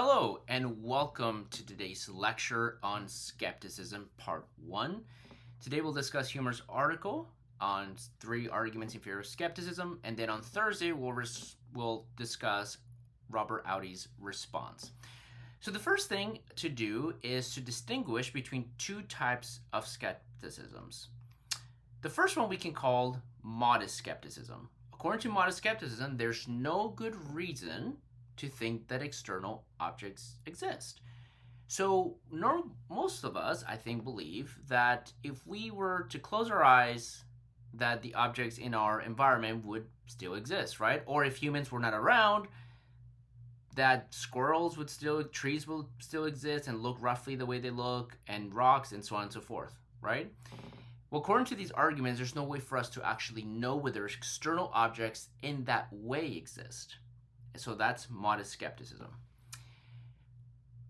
Hello, and welcome to today's lecture on skepticism, part 1. Today we'll discuss Humer's article on 3 arguments in favor of skepticism, and then on Thursday we'll discuss Robert Audi's response. So the first thing to do is to distinguish between 2 types of skepticisms. The first one we can call modest skepticism. According to modest skepticism, there's no good reason to think that external objects exist. So most of us, I think, believe that if we were to close our eyes, that the objects in our environment would still exist, right? Or if humans were not around, that trees will still exist and look roughly the way they look, and rocks and so on and so forth, right? Well, according to these arguments, there's no way for us to actually know whether external objects in that way exist. So that's modest skepticism.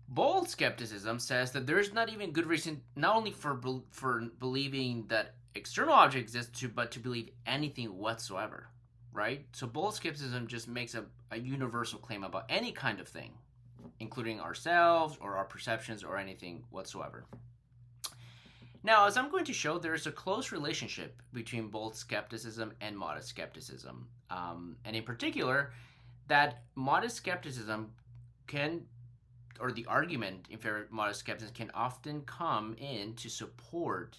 Bold skepticism says that there's not even good reason, not only for believing that external objects exist, but to believe anything whatsoever, right? So bold skepticism just makes a universal claim about any kind of thing, including ourselves or our perceptions or anything whatsoever. Now, as I'm going to show, there is a close relationship between bold skepticism and modest skepticism. And in particular, that modest skepticism the argument in favor of modest skepticism can often come in to support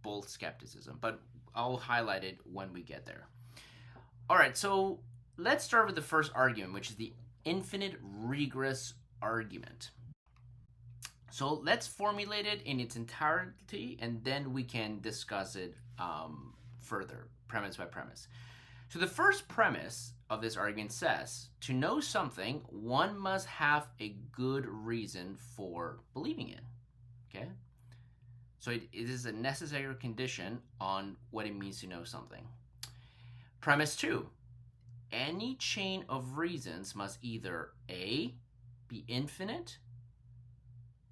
bold skepticism, but I'll highlight it when we get there. All right, so let's start with the first argument, which is the infinite regress argument. So let's formulate it in its entirety, and then we can discuss it further, premise by premise. So the first premise of this argument says, to know something, one must have a good reason for believing it. Okay? So it is a necessary condition on what it means to know something. Premise 2, any chain of reasons must either A, be infinite,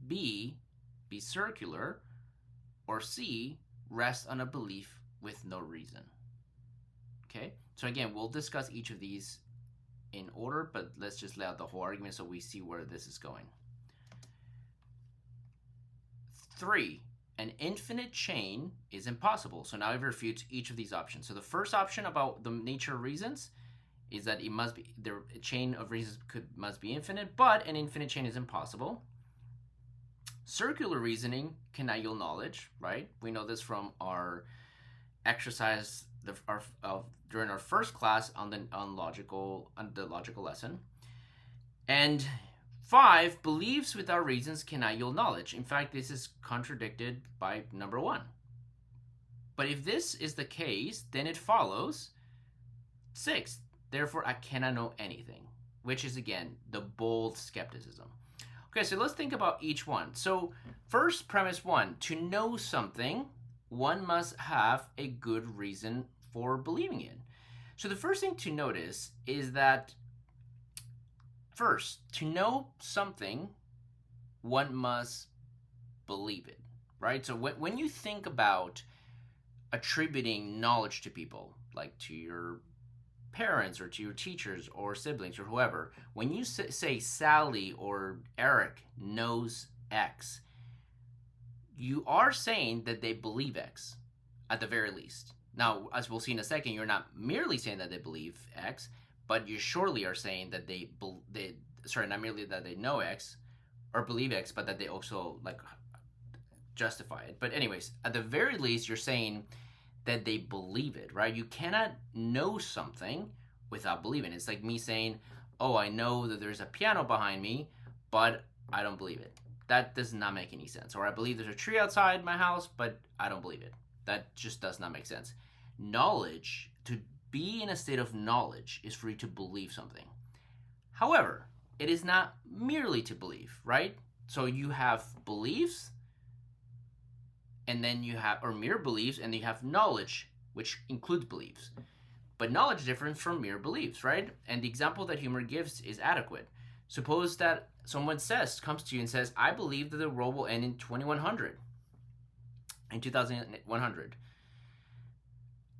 B, be circular, or C, rest on a belief with no reason. Okay? So again, we'll discuss each of these in order, but let's just lay out the whole argument so we see where this is going. 3, an infinite chain is impossible. So now it refutes each of these options. So the first option about the nature of reasons is that a chain of reasons must be infinite, but an infinite chain is impossible. Circular reasoning cannot yield knowledge, right? We know this from our exercise during our first class on the logical lesson. And 5, beliefs without reasons cannot yield knowledge. In fact, this is contradicted by number 1. But if this is the case, then it follows 6, therefore I cannot know anything, which is again the bold skepticism. Okay, so let's think about each one. So first, premise 1, to know something, one must have a good reason for believing it. So the first thing to notice is that first, to know something, one must believe it, right? So when you think about attributing knowledge to people, like to your parents or to your teachers or siblings or whoever, when you say Sally or Eric knows X, you are saying that they believe X, at the very least. Now, as we'll see in a second, you're not merely saying that they believe X, but you surely are saying that not merely that they know X or believe X, but that they also justify it. But anyways, at the very least, you're saying that they believe it, right? You cannot know something without believing it. It's like me saying, oh, I know that there's a piano behind me, but I don't believe it. That does not make any sense. Or I believe there's a tree outside my house, but I don't believe it. That just does not make sense. Knowledge, to be in a state of knowledge, is for you to believe something. However, it is not merely to believe, right? So you have beliefs, and then you have, or mere beliefs, and then you have knowledge, which includes beliefs. But knowledge is different from mere beliefs, right? And the example that Humer gives is adequate. Suppose that someone comes to you and says, I believe that the world will end in 2100. In 2100.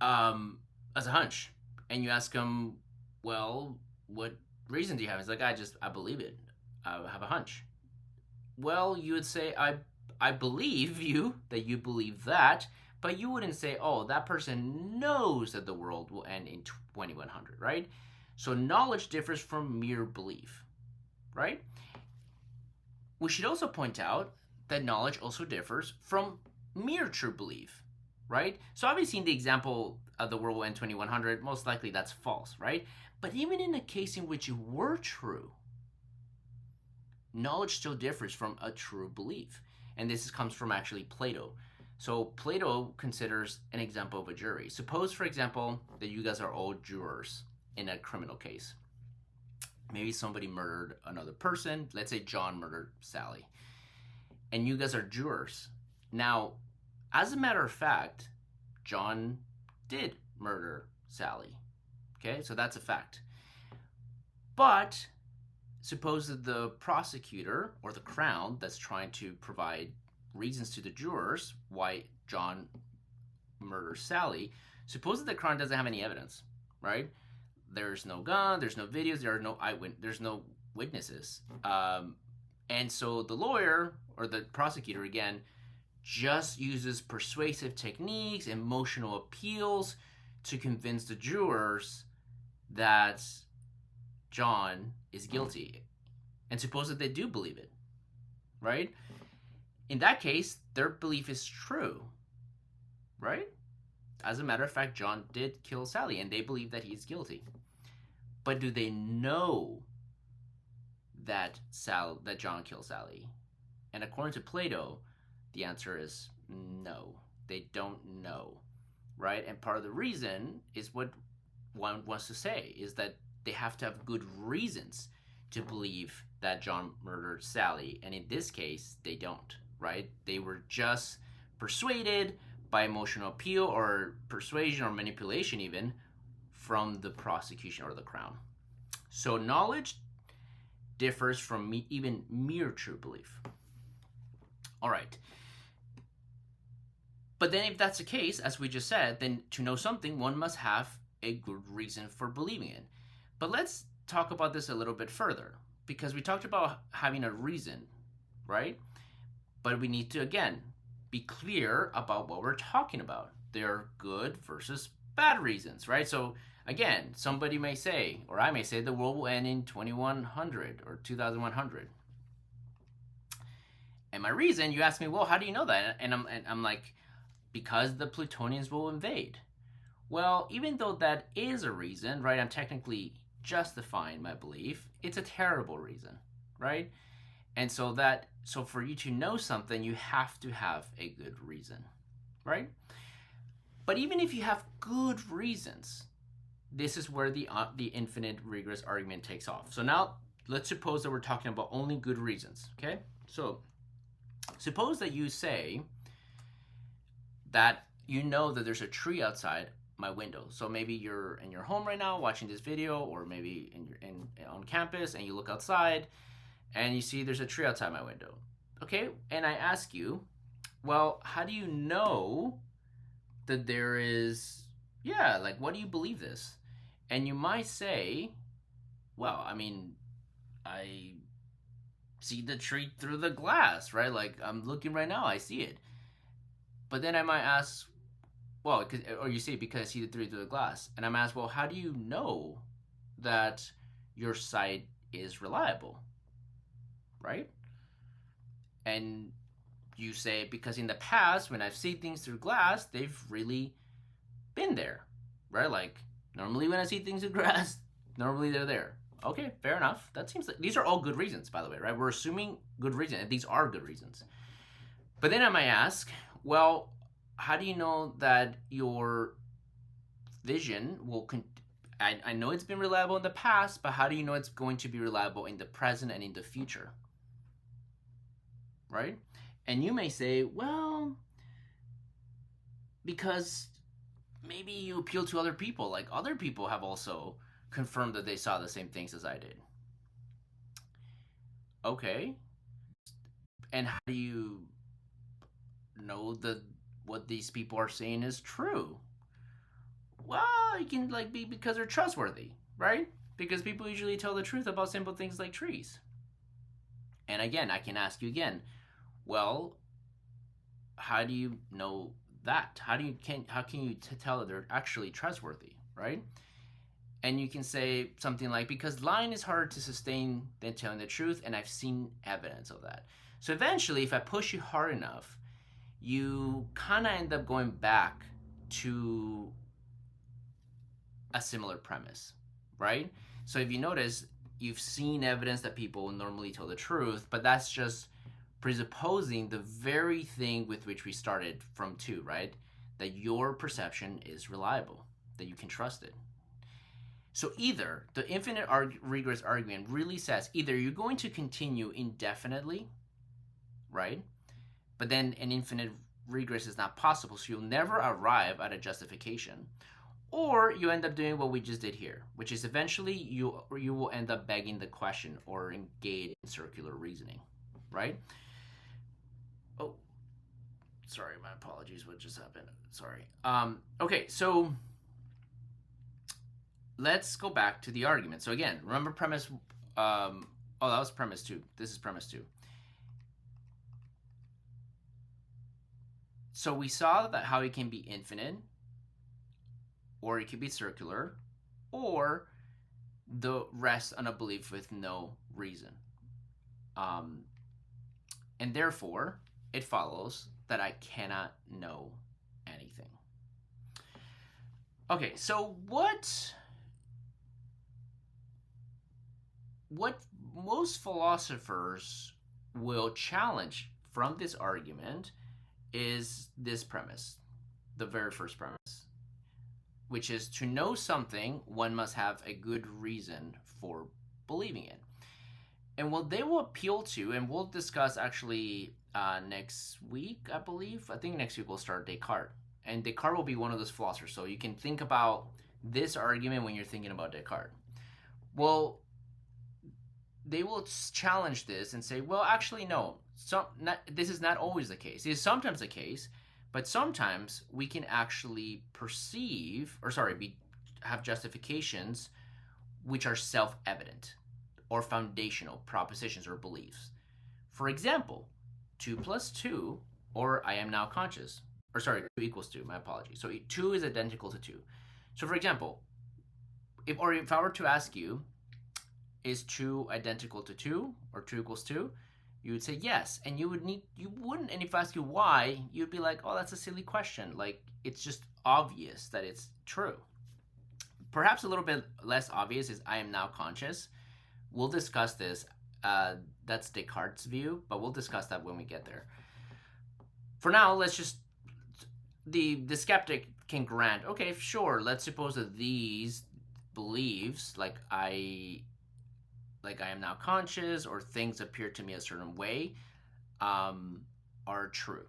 As a hunch. And you ask him, well, what reason do you have? He's like, I believe it. have a hunch. Well, you would say, I believe you that you believe that, but you wouldn't say, oh, that person knows that the world will end in 2100, right? So knowledge differs from mere belief, right? We should also point out that knowledge also differs from mere true belief, right? So obviously in the example of the world will end 2100, most likely that's false, right? But even in a case in which it were true, knowledge still differs from a true belief. And this comes from actually Plato. So Plato considers an example of a jury. Suppose, for example, that you guys are all jurors in a criminal case. Maybe somebody murdered another person. Let's say John murdered Sally. And you guys are jurors. Now, as a matter of fact, John did murder Sally. Okay, so that's a fact. But suppose that the prosecutor or the crown that's trying to provide reasons to the jurors why John murders Sally, suppose that the crown doesn't have any evidence, right? There's no gun, there's no videos, there's no witnesses, and so the lawyer or the prosecutor again just uses persuasive techniques, emotional appeals to convince the jurors that John is guilty. And suppose that they do believe it, right? In that case, their belief is true, right? As a matter of fact, John did kill Sally, and they believe that he's guilty. But do they know that John killed Sally? And according to Plato, the answer is no. They don't know, right? And part of the reason is what one wants to say is that they have to have good reasons to believe that John murdered Sally. And in this case, they don't, right? They were just persuaded by emotional appeal or persuasion or manipulation even from the prosecution or the crown. So knowledge differs from even mere true belief. All right. But then if that's the case, as we just said, then to know something, one must have a good reason for believing it. But let's talk about this a little bit further, because we talked about having a reason, right? But we need to, again, be clear about what we're talking about. There are good versus bad reasons, right? So again, somebody may say, or I may say, the world will end in 2100 or 2100. And my reason, you ask me, well, how do you know that? And I'm like, because the Plutonians will invade. Well, even though that is a reason, right, I'm technically justifying my belief, it's a terrible reason, right? And so for you to know something, you have to have a good reason, right? But even if you have good reasons, this is where the infinite rigorous argument takes off. So now let's suppose that we're talking about only good reasons, okay? So suppose that you say that you know that there's a tree outside my window. So maybe you're in your home right now watching this video, or maybe on campus, and you look outside and you see there's a tree outside my window. Okay, and I ask you, well, how do you know that there is, what do you believe this? And you might say, well, I mean, I see the tree through the glass, right? Like, I'm looking right now, I see it. But then I might ask, well, or you say, because I see the tree through the glass. And I'm asked, well, how do you know that your sight is reliable, right? And you say, because in the past, when I've seen things through glass, they've really been there, right? Like, normally when I see things through glass, normally they're there. Okay, fair enough. That seems like, these are all good reasons, by the way, right? We're assuming good reasons, and these are good reasons. But then I might ask, well, how do you know that your vision will I know it's been reliable in the past, but how do you know it's going to be reliable in the present and in the future? Right? And you may say, well, because maybe you appeal to other people. Like, other people have also confirmed that they saw the same things as I did. Okay. And how do you know that what these people are saying is true? Well, it can be because they're trustworthy, right? Because people usually tell the truth about simple things like trees. And again, I can ask you again, well, how do you know that? How can you tell that they're actually trustworthy, right? And you can say something like, because lying is harder to sustain than telling the truth, and I've seen evidence of that. So eventually, if I push you hard enough, you kind of end up going back to a similar premise, right? So if you notice, you've seen evidence that people normally tell the truth, but that's just presupposing the very thing with which we started from two, right? That your perception is reliable, that you can trust it. So either the infinite regress argument really says either you're going to continue indefinitely, right? But then an infinite regress is not possible, so you'll never arrive at a justification. Or you end up doing what we just did here, which is eventually you will end up begging the question or engage in circular reasoning, right? Oh, sorry, my apologies. What just happened? Sorry. Okay, so let's go back to the argument. So again, remember premise. Oh, that was premise 2. This is premise 2. So we saw that how it can be infinite, or it could be circular, or the rest on a belief with no reason. And therefore, it follows that I cannot know anything. Okay, so what most philosophers will challenge from this argument is this premise, the very first premise, which is to know something, one must have a good reason for believing it. And what they will appeal to, and we'll discuss actually next week, I believe. I think next week we'll start Descartes. And Descartes will be one of those philosophers. So you can think about this argument when you're thinking about Descartes. Well, they will challenge this and say, well, actually, no. This is not always the case. It is sometimes the case, but sometimes we can actually have justifications which are self-evident or foundational propositions or beliefs. For example, 2 plus 2, or I am now conscious. 2 equals 2, my apologies. So 2 is identical to 2. So for example, if I were to ask you, is 2 identical to 2, or 2 equals 2? You would say yes, and you wouldn't, and if I ask you why, you'd be like, oh, that's a silly question. Like, it's just obvious that it's true. Perhaps a little bit less obvious is I am now conscious. We'll discuss this. That's Descartes' view, but we'll discuss that when we get there. For now, let's just, the skeptic can grant, okay, sure, let's suppose that these beliefs, like I am now conscious, or things appear to me a certain way, are true.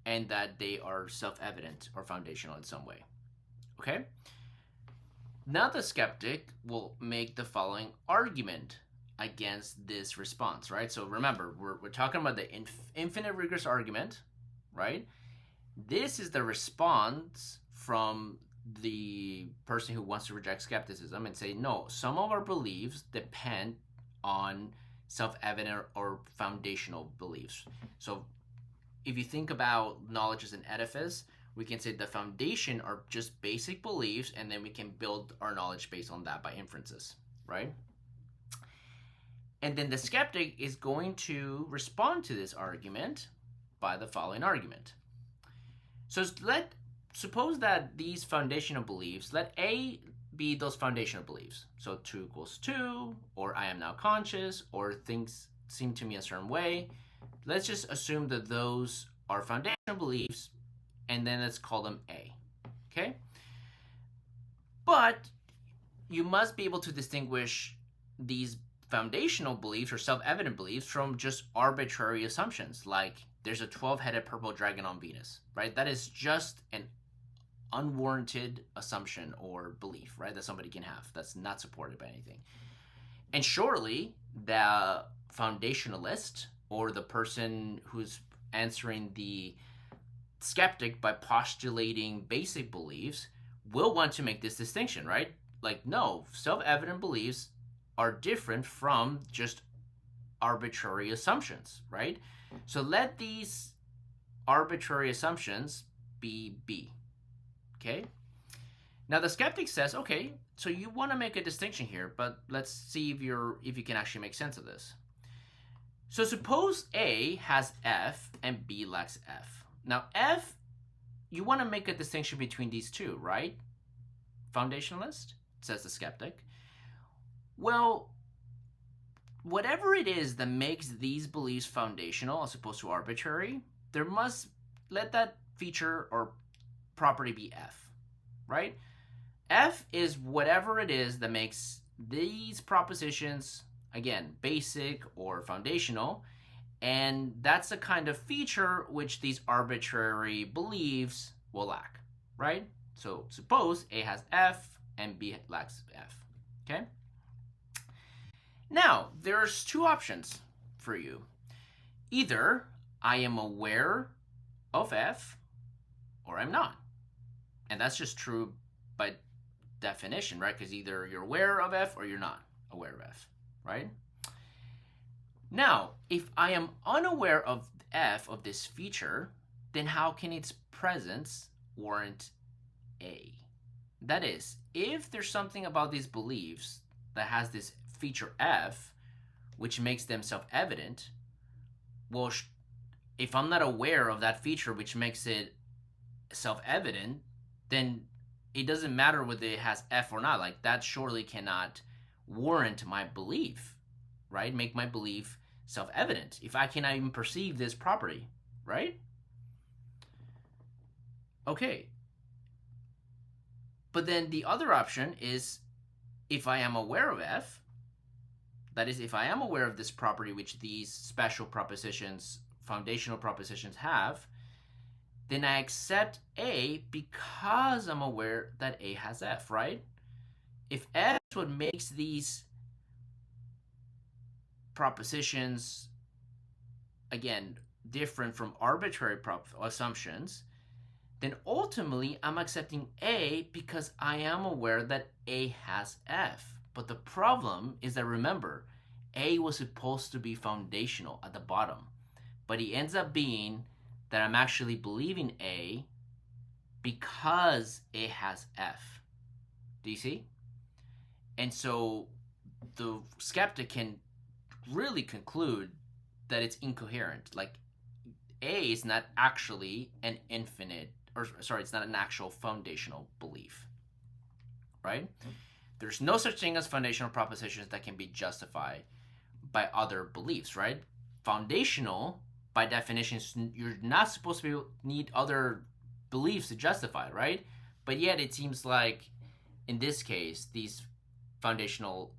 And that they are self-evident or foundational in some way. Okay? Now the skeptic will make the following argument against this response, right? So remember, we're talking about the infinite regress argument, right? This is the response from the person who wants to reject skepticism and say, no, some of our beliefs depend on self-evident or foundational beliefs. So if you think about knowledge as an edifice, we can say the foundation are just basic beliefs, and then we can build our knowledge based on that by inferences, right? And then the skeptic is going to respond to this argument by the following argument. So suppose that these foundational beliefs, let A be those foundational beliefs. So 2 equals 2, or I am now conscious, or things seem to me a certain way. Let's just assume that those are foundational beliefs, and then let's call them A. Okay? But you must be able to distinguish these foundational beliefs or self-evident beliefs from just arbitrary assumptions, like there's a 12-headed purple dragon on Venus, right? That is just an unwarranted assumption or belief, right, that somebody can have. That's not supported by anything. And surely the foundationalist, or the person who's answering the skeptic by postulating basic beliefs, will want to make this distinction, right? Like, no, self-evident beliefs are different from just arbitrary assumptions, right? So let these arbitrary assumptions be B. Okay? Now the skeptic says, okay, so you want to make a distinction here, but let's see if you can actually make sense of this. So suppose A has F and B lacks F. Now F, you want to make a distinction between these two, right? Foundationalist, says the skeptic. Well, whatever it is that makes these beliefs foundational as opposed to arbitrary, there must let that feature or property be F, right? F is whatever it is that makes these propositions, again, basic or foundational, and that's the kind of feature which these arbitrary beliefs will lack, right? So suppose A has F and B lacks F, okay? Now, there's two options for you. Either I am aware of F or I'm not. And that's just true by definition, right? Because either you're aware of F or you're not aware of F, right? Now, if I am unaware of F, of this feature, then how can its presence warrant A? That is, if there's something about these beliefs that has this feature F, which makes them self-evident, well, if I'm not aware of that feature which makes it self-evident, then it doesn't matter whether it has F or not. Like, that surely cannot warrant my belief, right? Make my belief self-evident if I cannot even perceive this property, right? Okay. But then the other option is if I am aware of F, that is, if I am aware of this property which these special propositions, foundational propositions have, then I accept A because I'm aware that A has F, right? If F is what makes these propositions, again, different from arbitrary assumptions, then ultimately I'm accepting A because I am aware that A has F. But the problem is that, remember, A was supposed to be foundational at the bottom, but it ends up being that I'm actually believing A because A has F. Do you see? And so the skeptic can really conclude that it's incoherent. Like, A is not actually an infinite, or sorry, it's not an actual foundational belief, right? There's no such thing as foundational propositions that can be justified by other beliefs, right? Foundational, by definition, you're not supposed to need other beliefs to justify, right? But yet it seems like, in this case, these foundational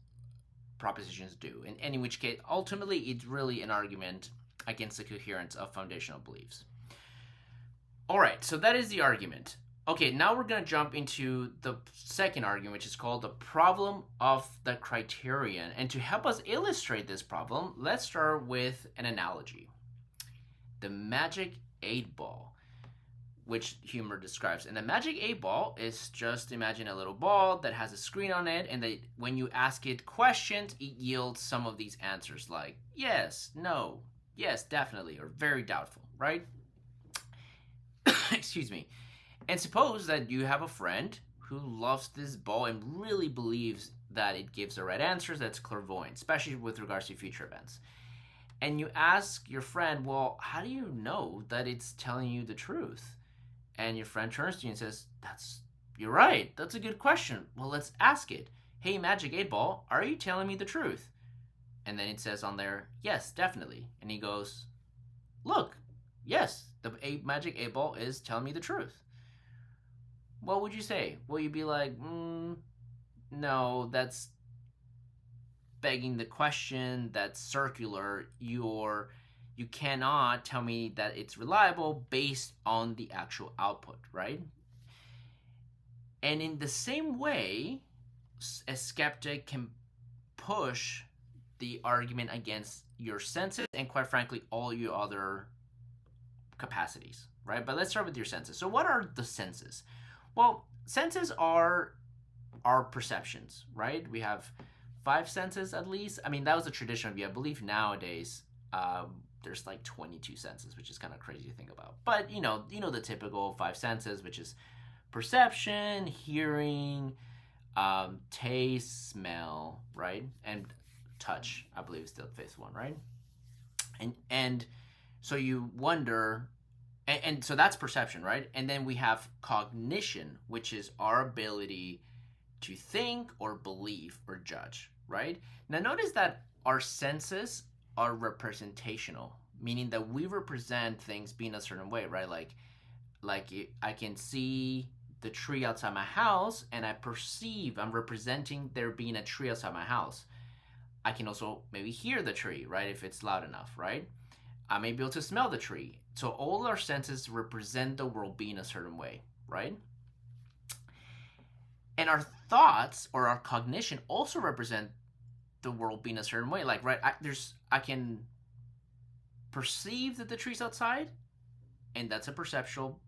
propositions do. And in which case, ultimately, it's really an argument against the coherence of foundational beliefs. All right, so that is the argument. Okay, now we're going to jump into the second argument, which is called the problem of the criterion. And to help us illustrate this problem, let's start with an analogy. The magic 8-ball, which humor describes. And the magic 8-ball is, just imagine a little ball that has a screen on it, and when you ask it questions, it yields some of these answers like yes, no, yes, definitely, or very doubtful, right? Excuse me. And suppose that you have a friend who loves this ball and really believes that it gives the right answers, that's clairvoyant, especially with regards to future events. And you ask your friend, well, how do you know that it's telling you the truth? And your friend turns to you and says, you're right, that's a good question. Well, let's ask it. Hey, magic 8-ball, are you telling me the truth? And then it says on there, yes, definitely. And he goes, look, yes, the magic 8-ball is telling me the truth. What would you say? Will you be like, no, that's begging the question, that's circular, you cannot tell me that it's reliable based on the actual output, right? And in the same way, a skeptic can push the argument against your senses and, quite frankly, all your other capacities, right? But let's start with your senses. So what are the senses? Well, senses are our perceptions, right? We have 5 senses at least. I mean, that was a traditional view. I believe nowadays there's like 22 senses, which is kind of crazy to think about. But the typical 5 senses, which is perception, hearing, taste, smell, right, and touch. I believe is the 5th one, right? And so you wonder, and so that's perception, right? And then we have cognition, which is our ability to think or believe or judge, right? Now notice that our senses are representational, meaning that we represent things being a certain way, right? Like I can see the tree outside my house and I'm representing there being a tree outside my house. I can also maybe hear the tree, right? If it's loud enough, right? I may be able to smell the tree. So all our senses represent the world being a certain way, right? And our thoughts or our cognition also represent the world being a certain way. Like, right, I can perceive that the tree's outside, and that's a perceptual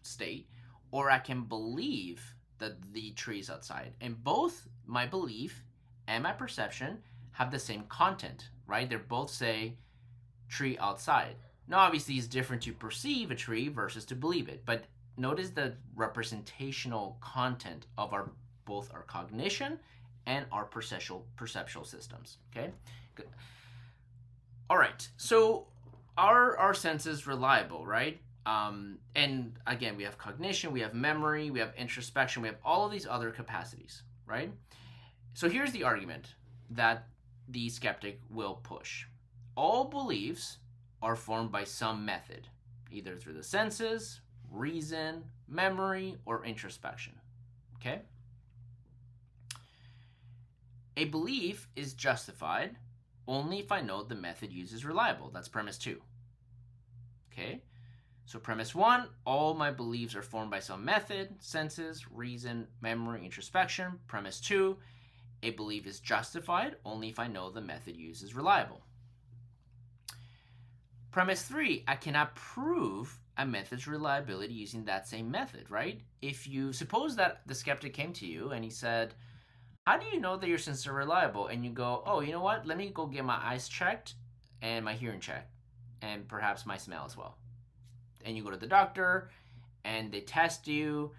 state, or I can believe that the tree is outside. And both my belief and my perception have the same content, right? They both say tree outside. Now, obviously, it's different to perceive a tree versus to believe it, but notice the representational content of both our cognition and our perceptual systems. Okay, good. All right, so our senses reliable, right? And again, we have cognition, we have memory, we have introspection, we have all of these other capacities, right? So here's the argument that the skeptic will push. All beliefs are formed by some method, either through the senses, reason, memory, or introspection. Okay? A belief is justified only if I know the method used is reliable. That's premise 2. Okay? So premise 1, all my beliefs are formed by some method, senses, reason, memory, introspection. Premise 2, a belief is justified only if I know the method used is reliable. Premise 3, I cannot prove a method's reliability using that same method, right? If you suppose that the skeptic came to you and he said, how do you know that your senses are reliable? And you go, oh, you know what? Let me go get my eyes checked and my hearing checked and perhaps my smell as well. And you go to the doctor and they test you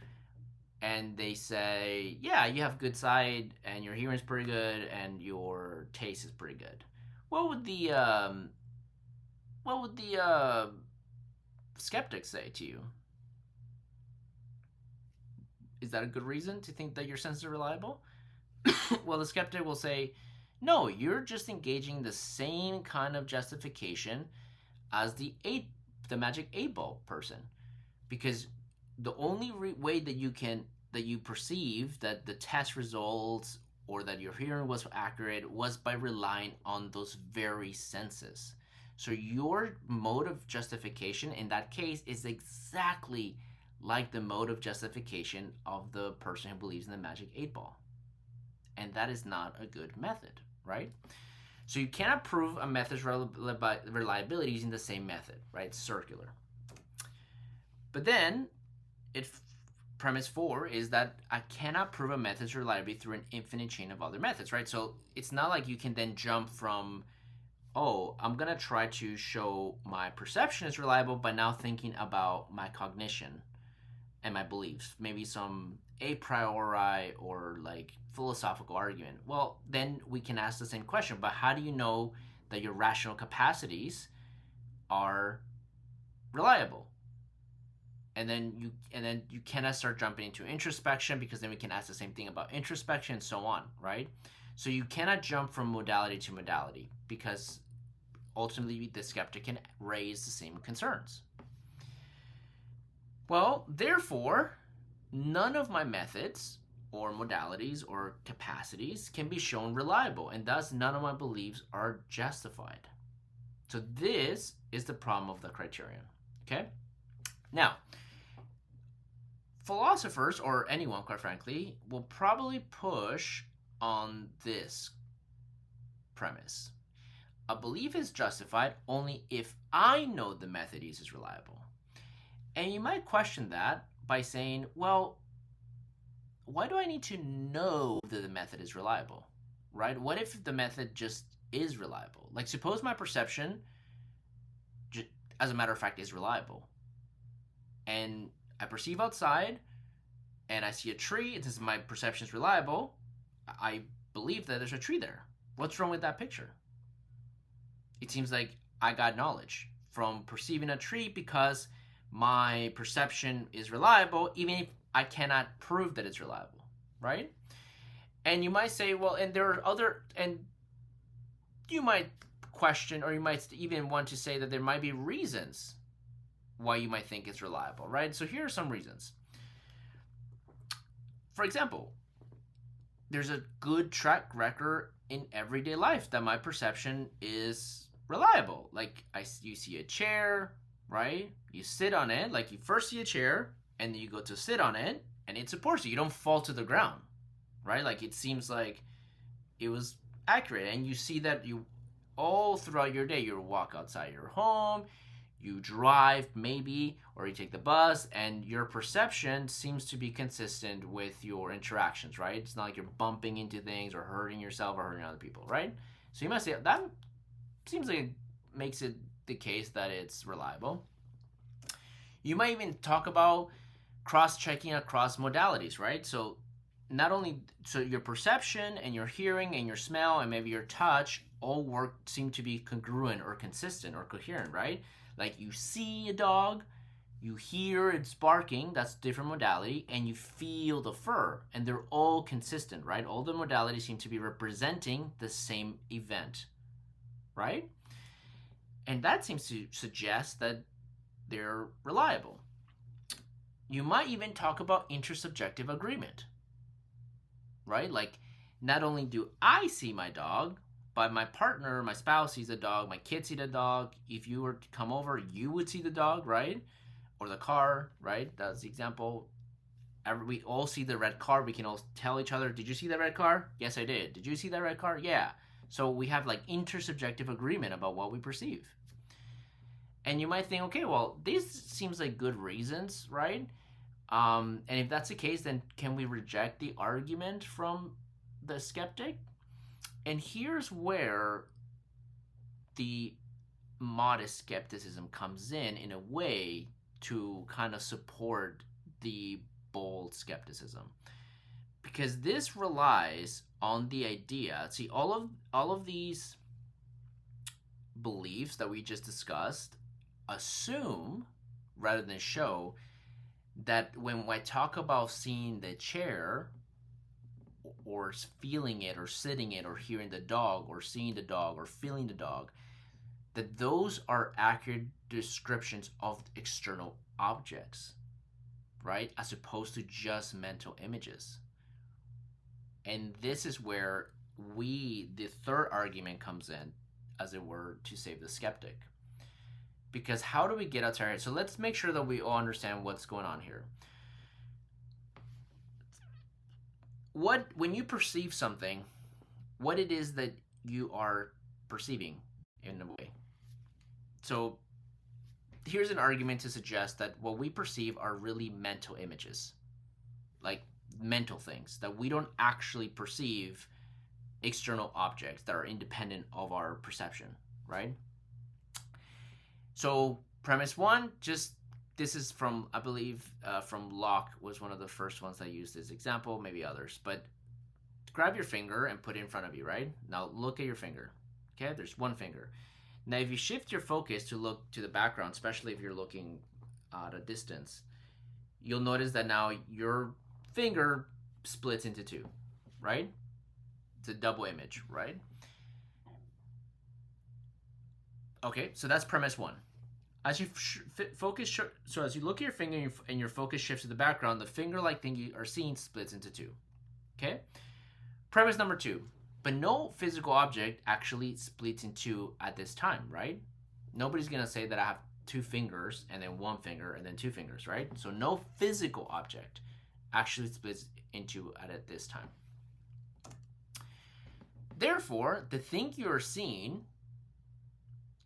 and they say, yeah, you have good sight and your hearing's pretty good and your taste is pretty good. What would the skeptic say to you? Is that a good reason to think that your senses are reliable? Well, the skeptic will say, no, you're just engaging the same kind of justification as the magic 8-ball person, because the only way that you perceive that the test results or that your hearing was accurate was by relying on those very senses. So your mode of justification in that case is exactly like the mode of justification of the person who believes in the magic 8-ball. And that is not a good method, right? So you cannot prove a method's reliability using the same method, right? It's circular. But then, premise 4 is that I cannot prove a method's reliability through an infinite chain of other methods, right? So it's not like you can then jump from, oh, I'm going to try to show my perception is reliable by now thinking about my cognition and my beliefs, maybe some a priori or like philosophical argument. Well, then we can ask the same question, but how do you know that your rational capacities are reliable? And then you cannot start jumping into introspection, because then we can ask the same thing about introspection and so on, right? So you cannot jump from modality to modality, because ultimately the skeptic can raise the same concerns. Well, therefore, none of my methods or modalities or capacities can be shown reliable, and thus none of my beliefs are justified. So this is the problem of the criterion. Okay? Now, philosophers, or anyone quite frankly, will probably push on this premise. A belief is justified only if I know the method used is reliable. And you might question that by saying, well, why do I need to know that the method is reliable? right? What if the method just is reliable? Like, suppose my perception, as a matter of fact, is reliable. And I perceive outside and I see a tree, and since my perception is reliable, I believe that there's a tree there. What's wrong with that picture? It seems like I got knowledge from perceiving a tree because my perception is reliable, even if I cannot prove that it's reliable, right? And you might say, well, and there are other, and you might question, or you might even want to say that there might be reasons why you might think it's reliable, right? So here are some reasons. For example, there's a good track record in everyday life that my perception is reliable. Like you see a chair, right? You sit on it, like you first see a chair, and then you go to sit on it, and it supports you. You don't fall to the ground, right? Like it seems like it was accurate, and you see that you all throughout your day. You walk outside your home, you drive maybe, or you take the bus, and your perception seems to be consistent with your interactions, right? It's not like you're bumping into things or hurting yourself or hurting other people, right? So you might say that seems like it makes it the case that it's reliable. You might even talk about cross-checking across modalities, right? So not only so your perception and your hearing and your smell and maybe your touch all seem to be congruent or consistent or coherent, right? Like you see a dog, you hear it's barking, that's different modality, and you feel the fur, and they're all consistent, right? All the modalities seem to be representing the same event, right? And that seems to suggest that they're reliable. You might even talk about intersubjective agreement, right? Like not only do I see my dog, but my partner, my spouse sees the dog, my kids see the dog. If you were to come over, you would see the dog, right? Or the car, right? That's the example. We all see the red car. We can all tell each other, did you see that red car? Yes, I did. Did you see that red car? Yeah. So we have like intersubjective agreement about what we perceive. And you might think, okay, well, these seems like good reasons, right? And if that's the case, then can we reject the argument from the skeptic? And here's where the modest skepticism comes in a way to kind of support the bold skepticism. Because this relies on the idea, see, all of these beliefs that we just discussed assume rather than show that when I talk about seeing the chair or feeling it or sitting it or hearing the dog or seeing the dog or feeling the dog, that those are accurate descriptions of external objects, right? As opposed to just mental images. And this is where the third argument comes in, as it were, to save the skeptic. Because how do we get outside our head? So let's make sure that we all understand what's going on here. When you perceive something, what it is that you are perceiving in a way. So here's an argument to suggest that what we perceive are really mental images, like mental things, that we don't actually perceive external objects that are independent of our perception, right? So premise one, this is from, I believe, from Locke was one of the first ones that used this example, maybe others. But grab your finger and put it in front of you, right? Now look at your finger. Okay, there's one finger. Now if you shift your focus to look to the background, especially if you're looking at a distance, you'll notice that now your finger splits into two, right? It's a double image, right? Okay, so that's premise one. As you focus, so as you look at your finger and your focus shifts to the background, the finger-like thing you are seeing splits into two. Okay? Premise number two. But no physical object actually splits in two at this time, right? Nobody's going to say that I have two fingers and then one finger and then two fingers, right? So no physical object actually splits into at this time. Therefore, the thing you're seeing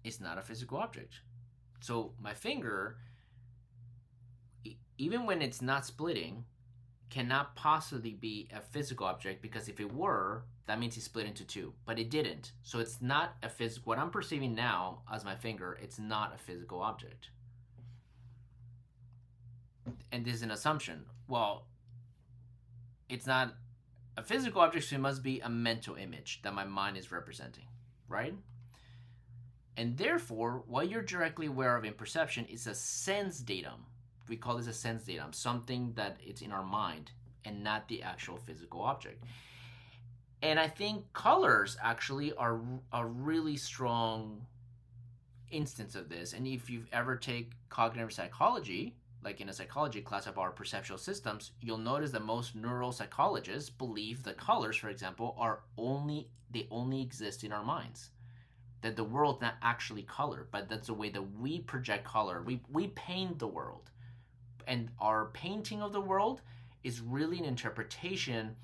is not a physical object. So my finger, even when it's not splitting, cannot possibly be a physical object, because if it were, that means it split into two, but it didn't. So it's not a physical. What I'm perceiving now as my finger, it's not a physical object. And this is an assumption. Well, it's not a physical object, so it must be a mental image that my mind is representing, right? And therefore, what you're directly aware of in perception is a sense datum. We call this a sense datum, something that it's in our mind and not the actual physical object. And I think colors actually are a really strong instance of this. And if you've ever take cognitive psychology, like in a psychology class about perceptual systems, you'll notice that most neuropsychologists believe that colors, for example, they only exist in our minds. That the world's not actually color, but that's the way that we project color. We paint the world. And our painting of the world is really an interpretation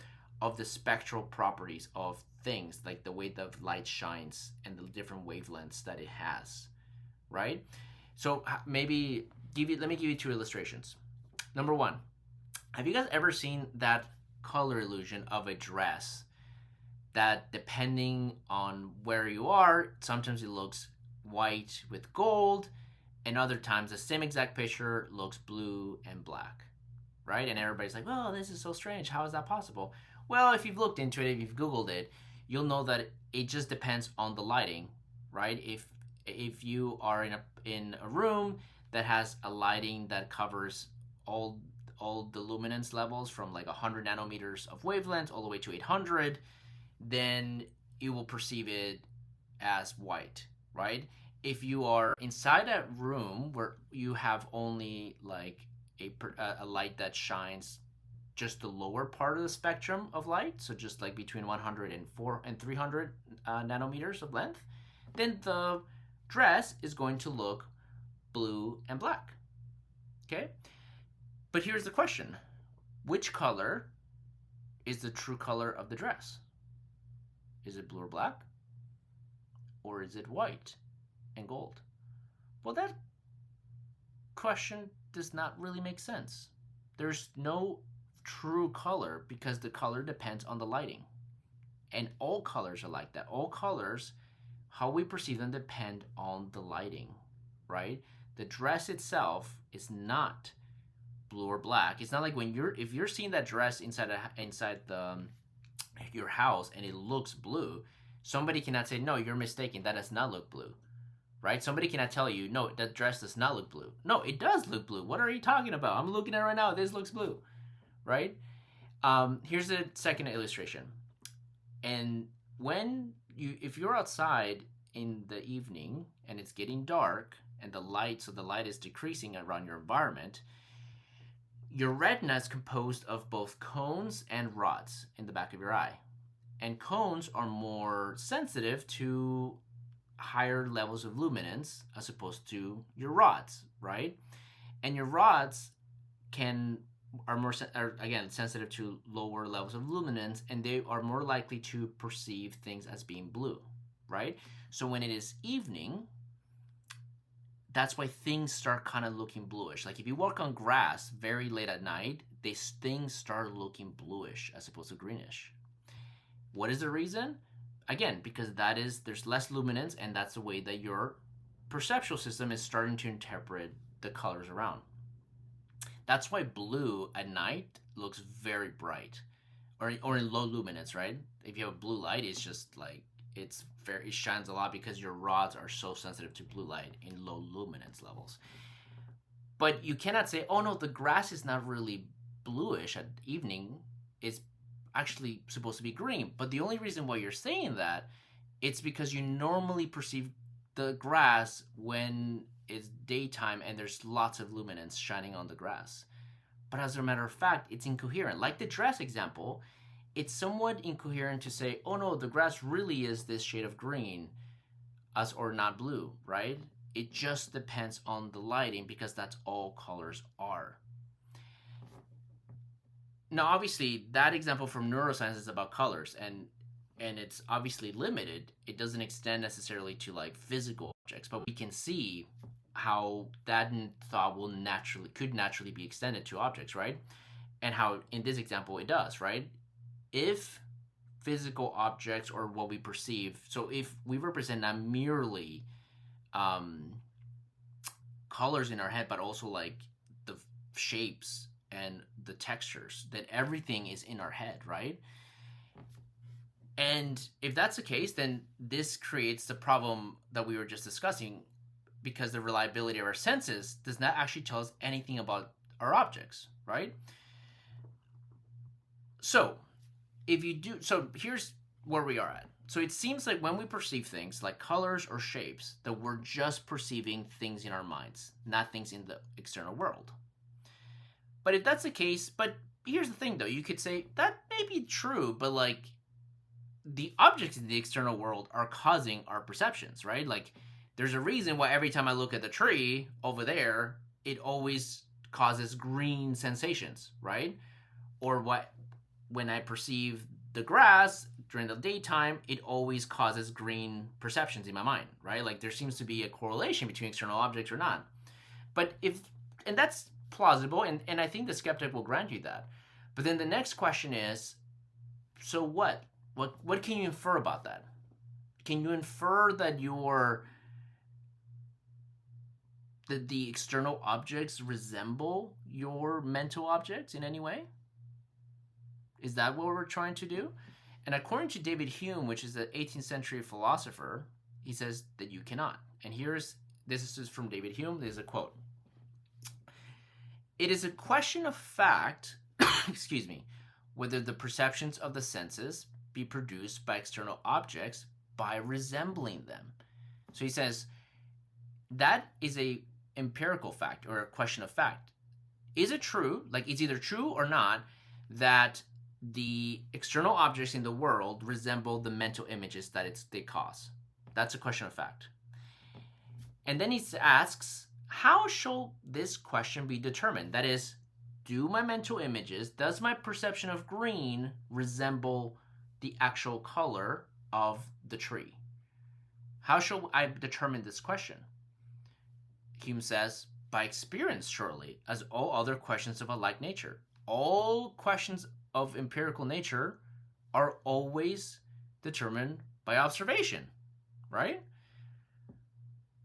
of the spectral properties of things, like the way the light shines and the different wavelengths that it has, right? So maybe let me give you two illustrations. Number one, have you guys ever seen that color illusion of a dress that, depending on where you are, sometimes it looks white with gold, and other times the same exact picture looks blue and black, right? And everybody's like, "Oh, this is so strange. How is that possible?" Well, if you've looked into it, if you've Googled it, you'll know that it just depends on the lighting, right? If you are in a room that has a lighting that covers all the luminance levels from like 100 nanometers of wavelength all the way to 800, then you will perceive it as white, right? If you are inside a room where you have only like a light that shines just the lower part of the spectrum of light, so just like between 100 and 300 nanometers of length, then the dress is going to look blue and black. Okay? But here's the question. Which color is the true color of the dress? Is it blue or black? Or is it white and gold? Well, that question does not really make sense. There's no true color because the color depends on the lighting. And all colors are like that. All colors, how we perceive them, depend on the lighting, right? The dress itself is not blue or black. It's not like if you're seeing that dress inside your house and it looks blue, somebody cannot say, "No, you're mistaken. That does not look blue." Right? Somebody cannot tell you, "No, that dress does not look blue." No, it does look blue. What are you talking about? I'm looking at it right now. This looks blue. Right? Here's the second illustration. And if you're outside in the evening and it's getting dark and the light is decreasing around your environment, your retina is composed of both cones and rods in the back of your eye. And cones are more sensitive to higher levels of luminance as opposed to your rods, right? And your rods are again sensitive to lower levels of luminance, and they are more likely to perceive things as being blue, right? So when it is evening, that's why things start kind of looking bluish. Like if you walk on grass very late at night, these things start looking bluish as opposed to greenish. What is the reason? Again, because there's less luminance, and that's the way that your perceptual system is starting to interpret the colors around. That's why blue at night looks very bright, or in low luminance, right? If you have a blue light, it's just like it shines a lot because your rods are so sensitive to blue light in low luminance levels. But you cannot say, "Oh no, the grass is not really bluish at evening. It's actually supposed to be green." But the only reason why you're saying that, it's because you normally perceive the grass when it's daytime and there's lots of luminance shining on the grass. But as a matter of fact, it's incoherent. Like the dress example, it's somewhat incoherent to say, "Oh no, the grass really is this shade of green or not blue," right? It just depends on the lighting because that's all colors are. Now, obviously, that example from neuroscience is about colors, and it's obviously limited. It doesn't extend necessarily to like physical objects, but we can see how that thought could naturally be extended to objects, right? And how in this example it does, right? If physical objects or what we perceive. So if we represent not merely colors in our head, but also like the shapes and the textures, that everything is in our head, right? And if that's the case, then this creates the problem that we were just discussing, because the reliability of our senses does not actually tell us anything about our objects, right? So here's where we are at. So it seems like when we perceive things like colors or shapes, that we're just perceiving things in our minds, not things in the external world. But if that's the case, but here's the thing though, you could say that may be true, but like the objects in the external world are causing our perceptions, right? Like there's a reason why every time I look at the tree over there, it always causes green sensations, right? Or when I perceive the grass during the daytime, it always causes green perceptions in my mind, right? Like there seems to be a correlation between external objects or not. And that's plausible, and I think the skeptic will grant you that. But then the next question is, so what? What can you infer about that? Can you infer that the external objects resemble your mental objects in any way? Is that what we're trying to do? And according to David Hume, which is an 18th century philosopher, he says that you cannot. And this is from David Hume. There's a quote. It is a question of fact, excuse me, whether the perceptions of the senses be produced by external objects by resembling them. So he says that is a empirical fact or a question of fact. Is it true, like it's either true or not, that the external objects in the world resemble the mental images that they cause? That's a question of fact. And then he asks, how shall this question be determined? That is, does my perception of green resemble the actual color of the tree? How shall I determine this question? Hume says, by experience, surely, as all other questions of a like nature. All questions of empirical nature are always determined by observation, right?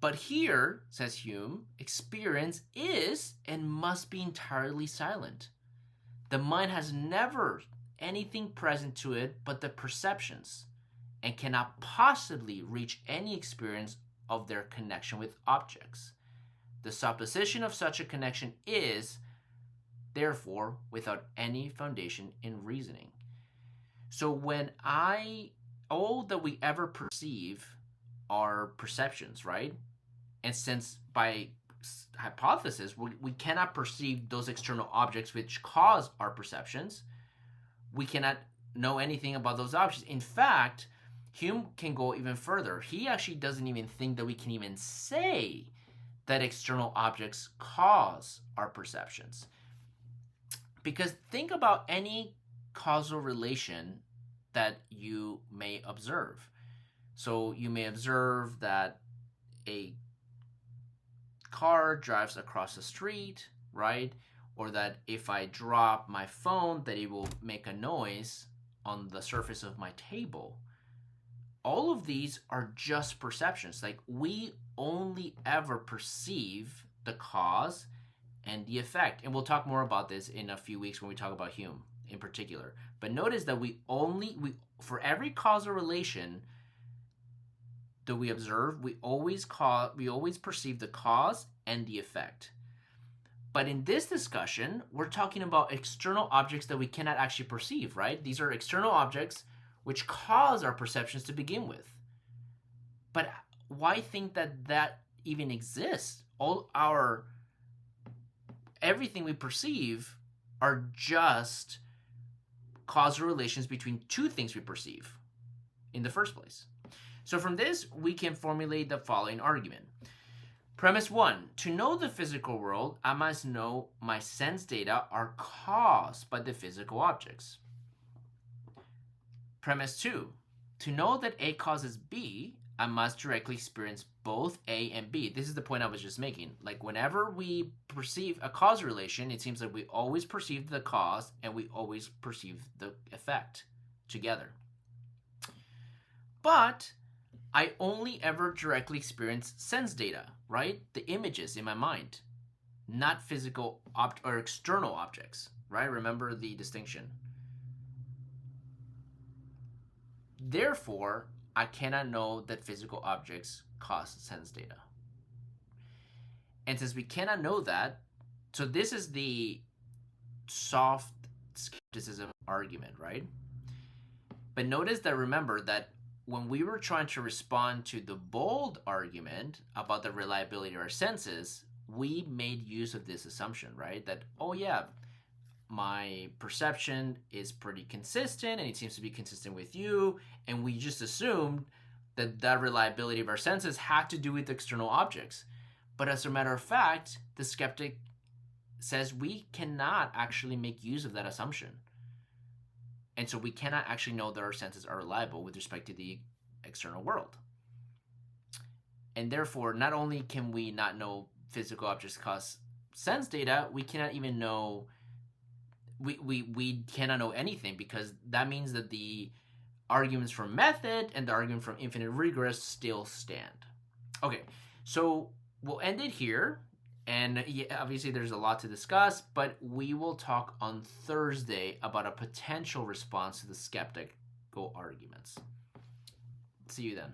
But here, says Hume, experience is and must be entirely silent. The mind has never anything present to it but the perceptions, and cannot possibly reach any experience of their connection with objects. The supposition of such a connection is, therefore, without any foundation in reasoning. So all that we ever perceive are perceptions, right? And since by hypothesis, we cannot perceive those external objects which cause our perceptions, we cannot know anything about those objects. In fact, Hume can go even further. He actually doesn't even think that we can even say that external objects cause our perceptions. Because think about any causal relation that you may observe. So you may observe that a car drives across the street, right? Or that if I drop my phone, that it will make a noise on the surface of my table. All of these are just perceptions. Like we only ever perceive the cause and the effect. And we'll talk more about this in a few weeks when we talk about Hume in particular. But notice that we for every causal relation that we observe, we always perceive the cause and the effect. But in this discussion, we're talking about external objects that we cannot actually perceive, right? These are external objects which cause our perceptions to begin with. But why think that even exists? Everything we perceive are just causal relations between two things we perceive in the first place. So from this, we can formulate the following argument. Premise 1, to know the physical world, I must know my sense data are caused by the physical objects. Premise 2, to know that A causes B, I must directly experience both A and B. This is the point I was just making. Like whenever we perceive a cause relation, it seems like we always perceive the cause and we always perceive the effect together. But I only ever directly experience sense data, right? The images in my mind, not physical or external objects, right? Remember the distinction. Therefore, I cannot know that physical objects cause sense data. And since we cannot know that, so this is the soft skepticism argument, right? But notice that, remember that when we were trying to respond to the bold argument about the reliability of our senses, we made use of this assumption, right? That, oh yeah, my perception is pretty consistent and it seems to be consistent with you. And we just assumed that that reliability of our senses had to do with external objects. But as a matter of fact, the skeptic says we cannot actually make use of that assumption. And so we cannot actually know that our senses are reliable with respect to the external world. And therefore, not only can we not know physical objects cause sense data, we cannot even know we cannot know anything, because that means that the arguments from method and the argument from infinite regress still stand. Okay, so we'll end it here. And yeah, obviously there's a lot to discuss, but we will talk on Thursday about a potential response to the skeptical arguments. See you then.